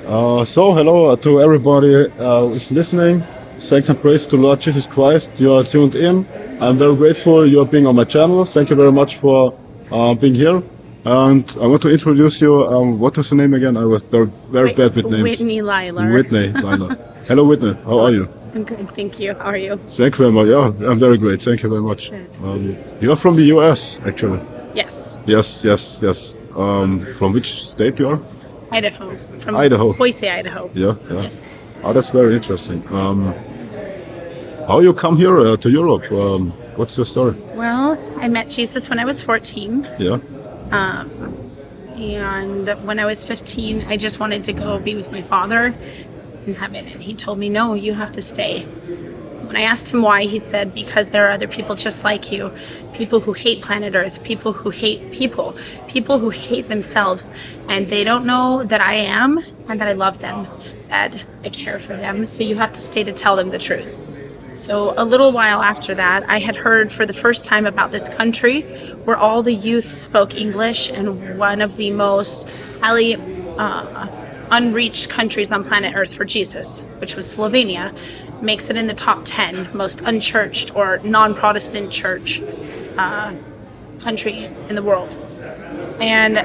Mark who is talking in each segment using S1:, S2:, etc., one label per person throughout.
S1: Hello to everybody who's listening. Thanks and praise to Lord Jesus Christ. You are tuned in. I'm very grateful you are being on my channel. Thank you very much for being here. And I want to introduce you. What was your name again? I was very bad with names.
S2: Whitney Liler.
S1: Whitney Liler. Hello, Whitney. How are you?
S2: I'm good, thank you. How are you?
S1: Thank you very much. Yeah, I'm very great. Thank you very much. You're from the US, actually.
S2: Yes.
S1: Yes. From which state you are?
S2: Idaho. From
S1: Idaho.
S2: Boise, Idaho.
S1: Yeah. Oh, that's very interesting. How you come here to Europe? What's your story?
S2: Well, I met Jesus when I was 14.
S1: Yeah.
S2: And when I was 15, I just wanted to go be with my father in heaven. And he told me, no, you have to stay. When I asked him why, he said, because there are other people just like you. People who hate planet Earth, people who hate people who hate themselves. And they don't know that I am and that I love them, that I care for them. So you have to stay to tell them the truth. So a little while after that, I had heard for the first time about this country where all the youth spoke English, and one of the most highly unreached countries on planet Earth for Jesus, which was Slovenia, makes it in the top 10 most unchurched or non-Protestant church country in the world. And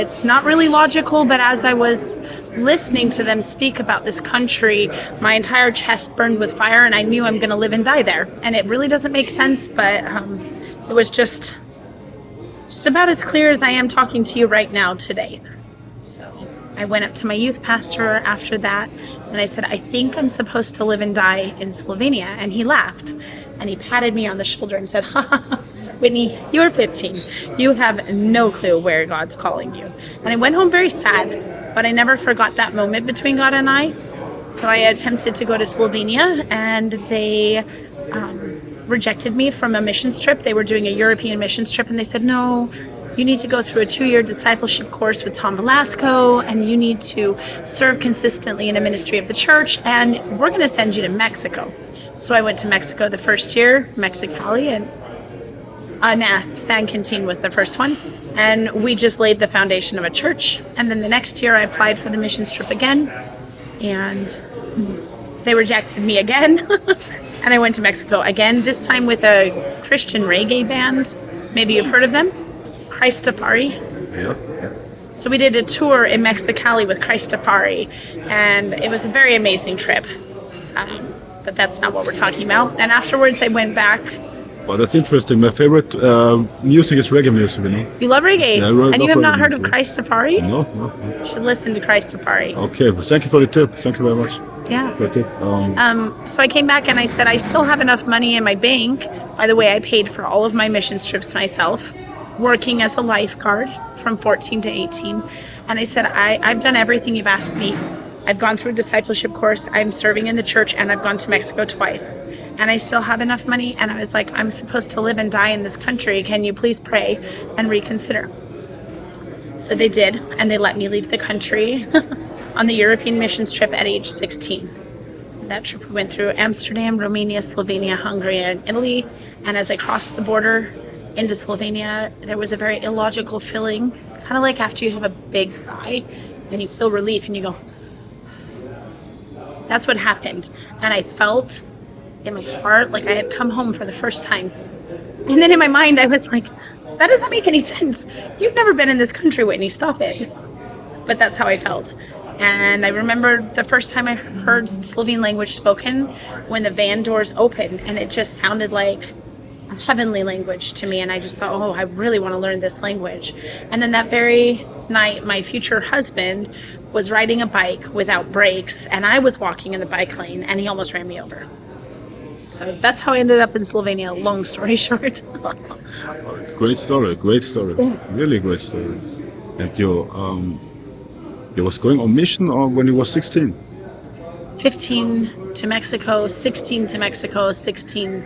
S2: it's not really logical, but as I was listening to them speak about this country, my entire chest burned with fire, and I knew I'm going to live and die there. And it really doesn't make sense, but it was just about as clear as I am talking to you right now today. So I went up to my youth pastor after that, and I said, I think I'm supposed to live and die in Slovenia. And he laughed, and he patted me on the shoulder and said, Whitney, you're 15. You have no clue where God's calling you. And I went home very sad, but I never forgot that moment between God and I. So I attempted to go to Slovenia, and they rejected me from a missions trip. They were doing a European missions trip, and they said, no, you need to go through a 2-year discipleship course with Tom Velasco, and you need to serve consistently in a ministry of the church, and we're going to send you to Mexico. So I went to Mexico the first year, Mexicali, and San Quintin was the first one. And we just laid the foundation of a church. And then the next year I applied for the missions trip again, and they rejected me again. And I went to Mexico again, this time with a Christian reggae band. Maybe you've heard of them. Christafari.
S1: Yeah.
S2: So we did a tour in Mexicali with Christafari, and it was a very amazing trip. But that's not what we're talking about. And afterwards I went back.
S1: Well, that's interesting. My favorite music is reggae music, you know.
S2: You love reggae?
S1: Yeah, I really
S2: and you
S1: love
S2: have not
S1: reggae
S2: heard of
S1: music.
S2: Christafari?
S1: No.
S2: You should listen to Christafari.
S1: Okay, well, thank you for the tip. Thank you very much.
S2: Yeah.
S1: For the tip.
S2: So I came back and I said, I still have enough money in my bank. By the way, I paid for all of my missions trips myself, working as a lifeguard from 14 to 18. And I said, I've done everything you've asked me. I've gone through a discipleship course, I'm serving in the church, and I've gone to Mexico twice. And I still have enough money. And I was like, I'm supposed to live and die in this country. Can you please pray and reconsider? So they did, and they let me leave the country on the European missions trip at age 16. That trip we went through Amsterdam, Romania, Slovenia, Hungary, and Italy. And as I crossed the border into Slovenia, there was a very illogical feeling, kind of like after you have a big cry and you feel relief and you go, that's what happened. And I felt in my heart like I had come home for the first time. And then in my mind, I was like, that doesn't make any sense. You've never been in this country, Whitney, stop it. But that's how I felt. And I remember the first time I heard Slovene language spoken when the van doors opened, and it just sounded like a heavenly language to me. And I just thought, oh, I really want to learn this language. And then that very night, my future husband was riding a bike without brakes, and I was walking in the bike lane, and he almost ran me over. So that's how I ended up in Slovenia, long story short.
S1: Great story. Really great story. And you was going on mission or when you was 16?
S2: 15 to Mexico, 16 to Mexico, 16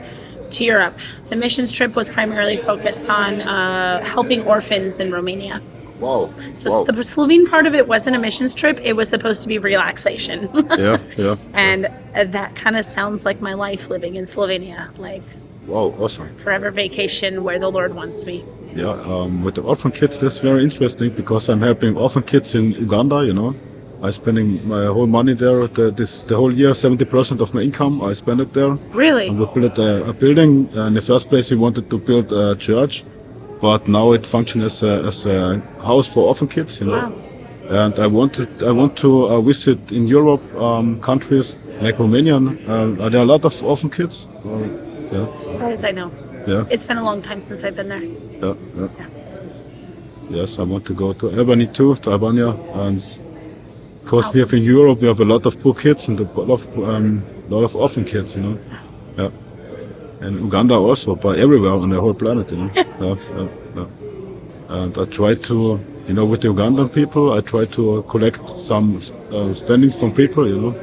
S2: to Europe. The missions trip was primarily focused on helping orphans in Romania.
S1: Wow.
S2: So the Slovene part of it wasn't a missions trip. It was supposed to be relaxation.
S1: Yeah.
S2: And that kind of sounds like my life living in Slovenia, like
S1: Wow, awesome.
S2: forever vacation where the Lord wants me.
S1: Yeah, with the orphan kids, that's very interesting because I'm helping orphan kids in Uganda, you know. I'm spending my whole money there. The whole year, 70% of my income, I spend it there.
S2: Really?
S1: And we built a building. In the first place, we wanted to build a church, but now it functions as a house for orphan kids.
S2: Wow.
S1: And I want to visit in Europe countries like Romania. Are there a lot of orphan kids? Yeah,
S2: As far as I know.
S1: yeah,
S2: It's been a long time since I've been there.
S1: yeah, yeah.
S2: Yeah. So,
S1: Yes, I want to go to Albania too, to Albania, and because we have in Europe, we have a lot of poor kids and a lot of orphan kids, Yeah, and Uganda also, but everywhere on the whole planet, Yeah, yeah, yeah. And I try to, with the Ugandan people, I try to collect some spendings from people,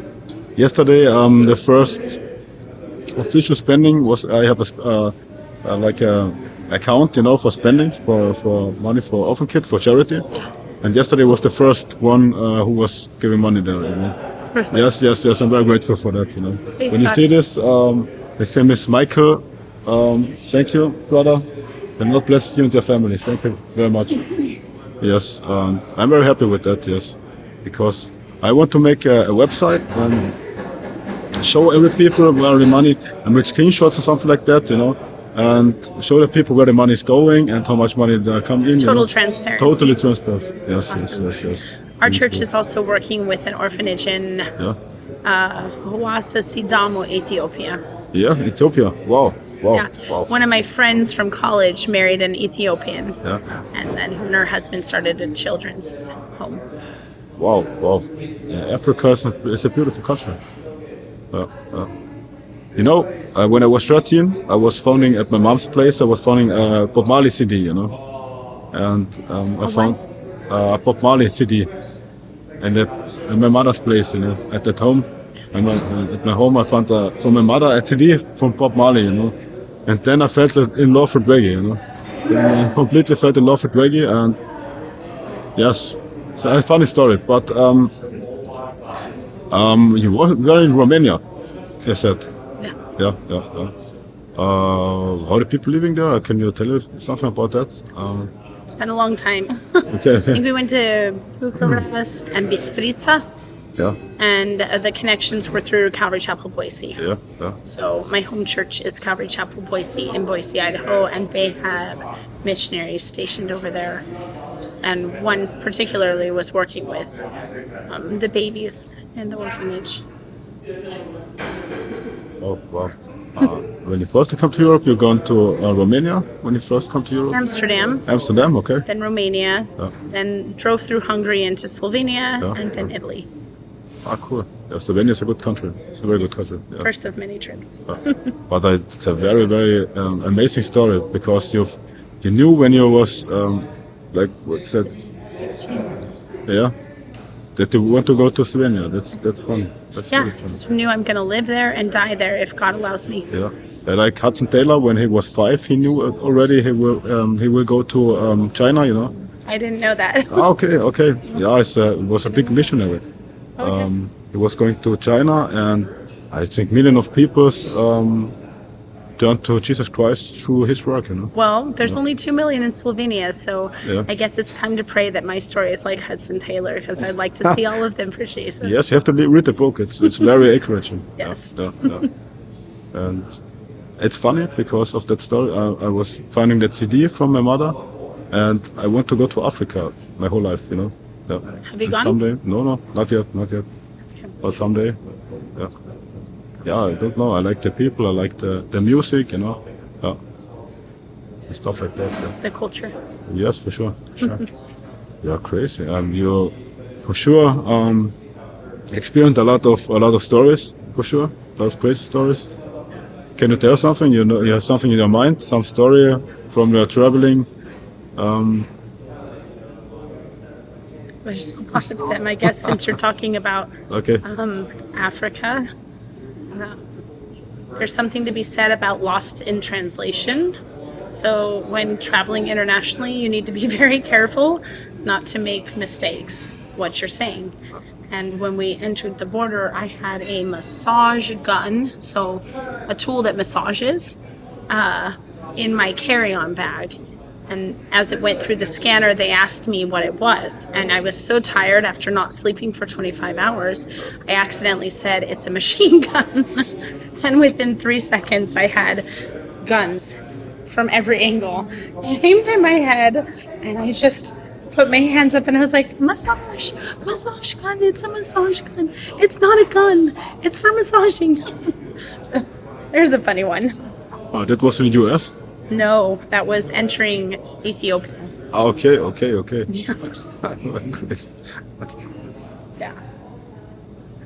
S1: Yesterday, the first official spending was I have like a account, for spending for money for orphan kids for charity, and yesterday was the first one who was giving money there.
S2: Really?
S1: Yes, I'm very grateful for that.
S2: Please
S1: When you
S2: God.
S1: see this, his name is Michael. Thank you, brother, and God bless you and your family. Thank you very much. Yes, I'm very happy with that. Yes, because I want to make a website and show every people where the money and make screenshots or something like that, and show the people where the money is going and how much money they come in.
S2: Total transparency.
S1: Totally transparent. Yes,
S2: Awesome.
S1: yes.
S2: Our church is also working with an orphanage in
S1: Yeah,
S2: Hawassa Sidamo, Ethiopia.
S1: yeah, Ethiopia. Wow.
S2: Yeah.
S1: Wow.
S2: One of my friends from college married an Ethiopian,
S1: Yeah.
S2: and then her husband started a children's home.
S1: Wow. Yeah, Africa is a beautiful country. Yeah. When I was 13, I was phoning at my mom's place. I was phoning a Bob Marley CD, and I found a Bob Marley CD in my mother's place, at that home. At my home, I found from my mother a CD from Bob Marley, and then I fell in love with reggae, Then I completely fell in love with reggae, and yes, it's a funny story. But you were in Romania, you said.
S2: Yeah.
S1: Yeah. How the people living there? Can you tell us something about that?
S2: It's been a long time.
S1: Okay.
S2: I think we went to Bucharest and Bistrica,
S1: Yeah.
S2: and the connections were through Calvary Chapel, Boise.
S1: Yeah.
S2: So my home church is Calvary Chapel, Boise, in Boise, Idaho, and they have missionaries stationed over there. And one particularly was working with the babies in the orphanage.
S1: Oh, wow. When you first come to Europe, you're going to Romania. When you first come to Europe. Amsterdam. Okay.
S2: Then Romania,
S1: Yeah.
S2: then drove through Hungary into Slovenia,
S1: Yeah.
S2: and then Italy.
S1: Cool. Yeah, Slovenia is a good country. It's a very good country. Yeah.
S2: First of many trips.
S1: But it's a very, very amazing story because you knew when you was like what's that? Yeah, that you want to go to Slovenia. That's fun. That's
S2: Yeah,
S1: really fun.
S2: just knew I'm going to live there and die there if God allows me.
S1: Yeah. Like Hudson Taylor, when he was 5, he knew already he will go to China.
S2: I didn't know that.
S1: Okay. Yeah, it was a big missionary.
S2: Okay.
S1: He was going to China, and I think millions of people turned to Jesus Christ through his work.
S2: Well, there's only 2 million in Slovenia, so
S1: Yeah.
S2: I guess it's time to pray that my story is like Hudson Taylor, because I'd like to see all of them for Jesus.
S1: Yes, you have to read the book. It's very encouraging.
S2: Yes.
S1: Yeah. And it's funny because of that story. I was finding that CD from my mother, and I want to go to Africa my whole life. Yeah.
S2: Have you
S1: And
S2: gone?
S1: Someday? No, not yet.
S2: Okay.
S1: But someday, yeah. Yeah, I don't know. I like the people. I like the music. Yeah. And stuff like that. Yeah.
S2: The culture.
S1: Yes, for sure. You're crazy. You for sure experienced a lot of stories. For sure, a lot of crazy stories. Can you tell something? You have something in your mind, some story from your traveling.
S2: There's a lot of them, I guess, since you're talking about
S1: Okay.
S2: Africa. There's something to be said about lost in translation. So when traveling internationally, you need to be very careful not to make mistakes what you're saying. And when we entered the border, I had a massage gun, so a tool that massages, in my carry-on bag. And as it went through the scanner, they asked me what it was. And I was so tired after not sleeping for 25 hours, I accidentally said, it's a machine gun. And within 3 seconds, I had guns from every angle aimed at my head. And I just put my hands up and I was like, massage gun, it's a massage gun. It's not a gun, it's for massaging. So there's a funny one.
S1: That was in the US?
S2: No, that was entering Ethiopia.
S1: Okay.
S2: Yeah. Yeah.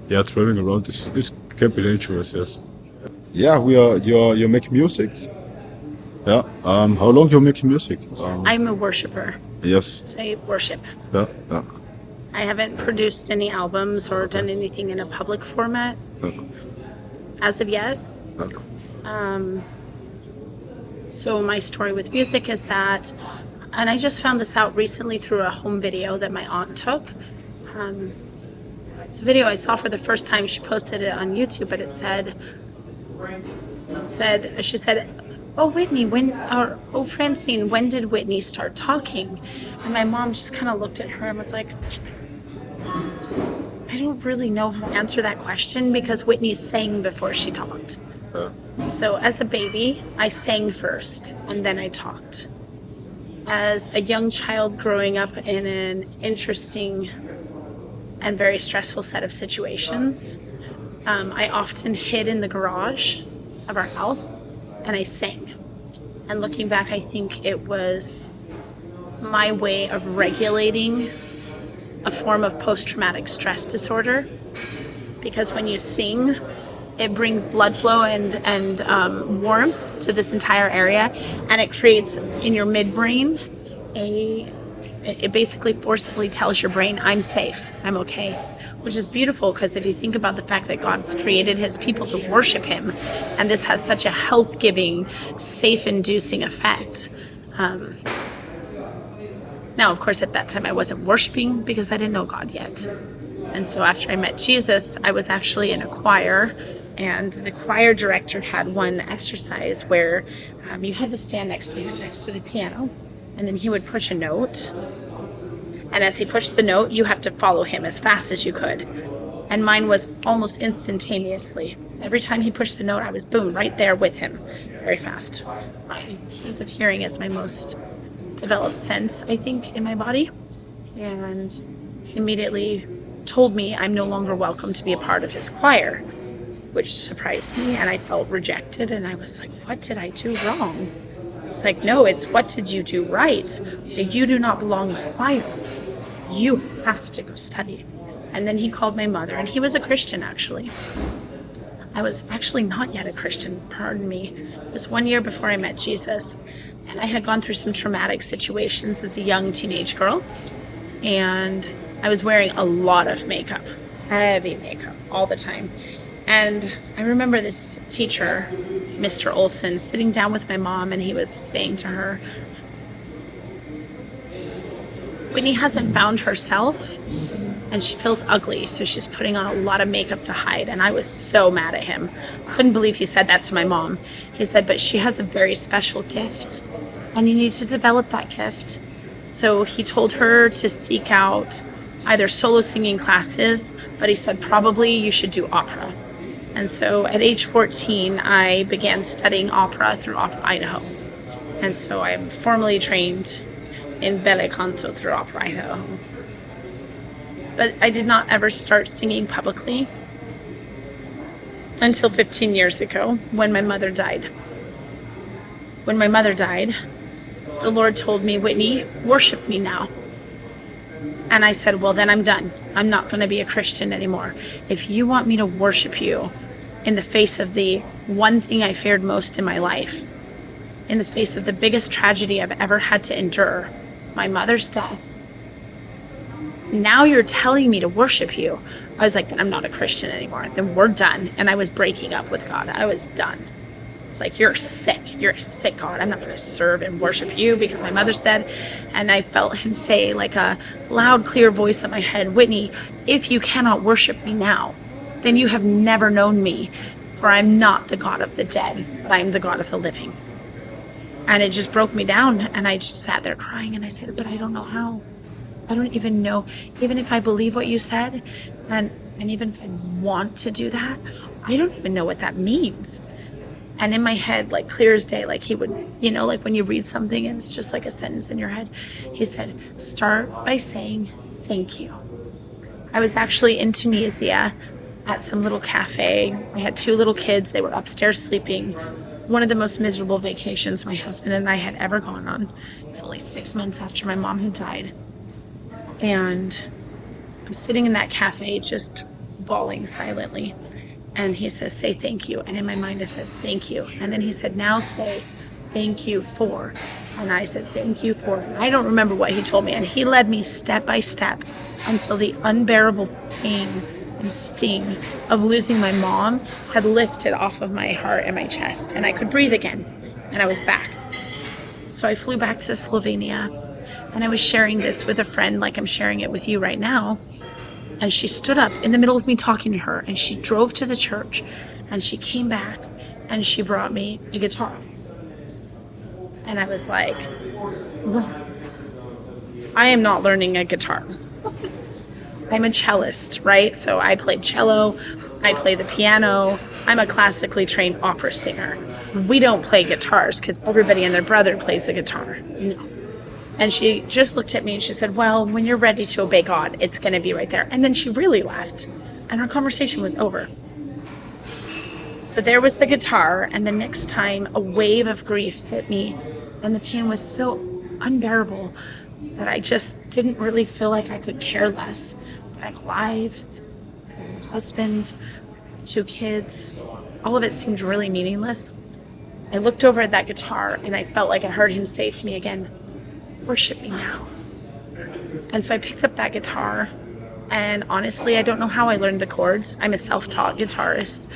S1: Yeah, traveling around this can be dangerous, yes. Yeah, you're making music. Yeah. How long you making music?
S2: I'm a worshiper,
S1: Yes.
S2: so I worship.
S1: Yeah. Yeah.
S2: I haven't produced any albums or done anything in a public format as of yet. So my story with music is that, and I just found this out recently through a home video that my aunt took. It's a video I saw for the first time. She posted it on YouTube, but she said, oh, Whitney, oh, Francine, when did Whitney start talking? And my mom just kind of looked at her and was like, I don't really know how to answer that question because Whitney sang before she talked. So as a baby, I sang first and then I talked. As a young child growing up in an interesting and very stressful set of situations, I often hid in the garage of our house and I sang. And looking back, I think it was my way of regulating a form of post-traumatic stress disorder, because when you sing, it brings blood flow and warmth to this entire area, and it creates in your midbrain it basically forcibly tells your brain, I'm safe, I'm okay, which is beautiful, because if you think about the fact that God's created his people to worship him, and this has such a health-giving, safe-inducing effect. Now, of course, at that time I wasn't worshiping because I didn't know God yet. And so after I met Jesus, I was actually in a choir, and the choir director had one exercise where you had to stand next to him, next to the piano, and then he would push a note. And as he pushed the note, you have to follow him as fast as you could. And mine was almost instantaneously. Every time he pushed the note, I was, boom, right there with him, very fast. My sense of hearing is my most developed sense, I think, in my body. And he immediately told me I'm no longer welcome to be a part of his choir, which surprised me, and I felt rejected, and I was like, what did I do wrong? It's like, no, it's what did you do right? You do not belong in the choir. You have to go study. And then he called my mother, and he was a Christian, actually. I was actually not yet a Christian, pardon me. It was 1 year before I met Jesus, and I had gone through some traumatic situations as a young teenage girl, and I was wearing a lot of makeup, heavy makeup, all the time. And I remember this teacher, Mr. Olson, sitting down with my mom, and he was saying to her, Whitney hasn't found herself, and she feels ugly, so she's putting on a lot of makeup to hide. And I was so mad at him. Couldn't believe he said that to my mom. He said, but she has a very special gift, and you need to develop that gift. So he told her to seek out either solo singing classes, but he said probably you should do opera. And so at age 14, I began studying opera through Opera Idaho. And so I'm formally trained in Belle Canto through Opera Idaho. But I did not ever start singing publicly until 15 years ago when my mother died. When my mother died, the Lord told me, Whitney, worship me now. And I said, well, then I'm done. I'm not going to be a Christian anymore. If you want me to worship you in the face of the one thing I feared most in my life, in the face of the biggest tragedy I've ever had to endure, my mother's death, now you're telling me to worship you. I was like, then I'm not a Christian anymore. Then we're done. And I was breaking up with God. I was done. It's like, you're sick. You're a sick God. I'm not going to serve and worship you because my mother's dead. And I felt him say, like a loud, clear voice in my head, Whitney, if you cannot worship me now, then you have never known me. For I'm not the God of the dead, but I am the God of the living. And it just broke me down. And I just sat there crying. And I said, but I don't know how. I don't even know. Even if I believe what you said, and even if I want to do that, I don't even know what that means. And in my head, like clear as day, like he would, like when you read something and it's just like a sentence in your head, he said, start by saying thank you. I was actually in Tunisia at some little cafe. I had 2 little kids. They were upstairs sleeping. One of the most miserable vacations my husband and I had ever gone on. It was only 6 months after my mom had died. And I'm sitting in that cafe just bawling silently. And he says, say thank you. And in my mind I said, thank you. And then he said, now say thank you for. And I said, thank you for. I don't remember what he told me. And he led me step by step until the unbearable pain and sting of losing my mom had lifted off of my heart and my chest. And I could breathe again. And I was back. So I flew back to Slovenia. And I was sharing this with a friend like I'm sharing it with you right now. And she stood up in the middle of me talking to her, and she drove to the church, and she came back, and she brought me a guitar. And I was like, I am not learning a guitar. I'm a cellist, right? So I play cello, I play the piano, I'm a classically trained opera singer. We don't play guitars because everybody and their brother plays a guitar. No. And she just looked at me and she said, well, when you're ready to obey God, it's going to be right there. And then she really laughed and our conversation was over. So there was the guitar. And the next time a wave of grief hit me and the pain was so unbearable that I just didn't really feel like I could care less. I'm alive, I'm a husband, 2 kids. All of it seemed really meaningless. I looked over at that guitar and I felt like I heard him say to me again, worship me now. And so I picked up that guitar, and honestly, I don't know how I learned the chords. I'm a self-taught guitarist,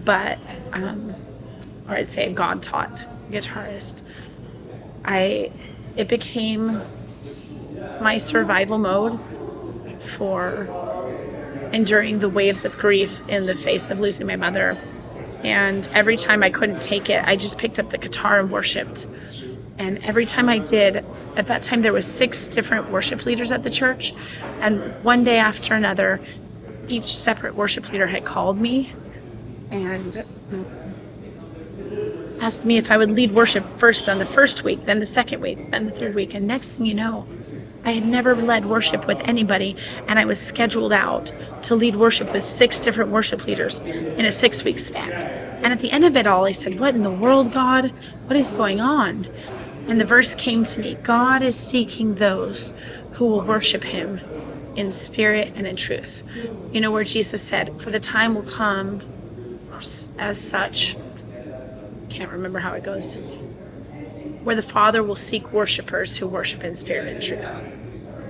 S2: but, or I'd say a God-taught guitarist. It became my survival mode for enduring the waves of grief in the face of losing my mother. And every time I couldn't take it, I just picked up the guitar and worshiped. And every time I did, at that time there was 6 different worship leaders at the church. And one day after another, each separate worship leader had called me and asked me if I would lead worship first on the first week, then the second week, then the third week. And next thing you know, I had never led worship with anybody, and I was scheduled out to lead worship with 6 different worship leaders in a 6-week span. And at the end of it all, I said, what in the world, God? What is going on? And the verse came to me, God is seeking those who will worship him in spirit and in truth. You know, where Jesus said, for the time will come as such, can't remember how it goes, where the Father will seek worshipers who worship in spirit and truth.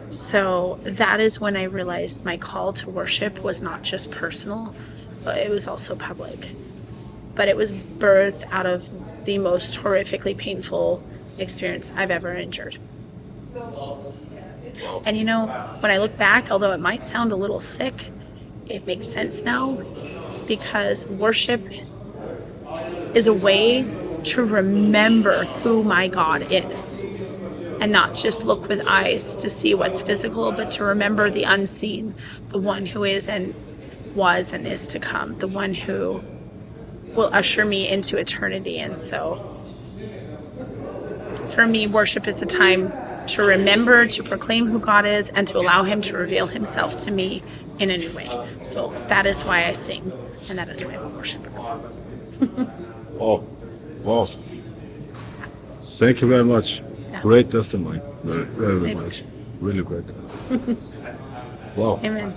S2: So that is when I realized my call to worship was not just personal, but it was also public. But it was birthed out of the most horrifically painful experience I've ever endured. And you know, when I look back, although it might sound a little sick, it makes sense now, because worship is a way to remember who my God is, and not just look with eyes to see what's physical, but to remember the unseen, the one who is and was and is to come, the one who will usher me into eternity. And so for me, worship is a time to remember, to proclaim who God is, and to allow him to reveal himself to me in a new way. So that is why I sing, and that is why I'm a worshiper.
S1: Oh, wow. Thank you very much.
S2: Yeah.
S1: Great testimony. Very, very much. Really great. Wow.
S2: Amen.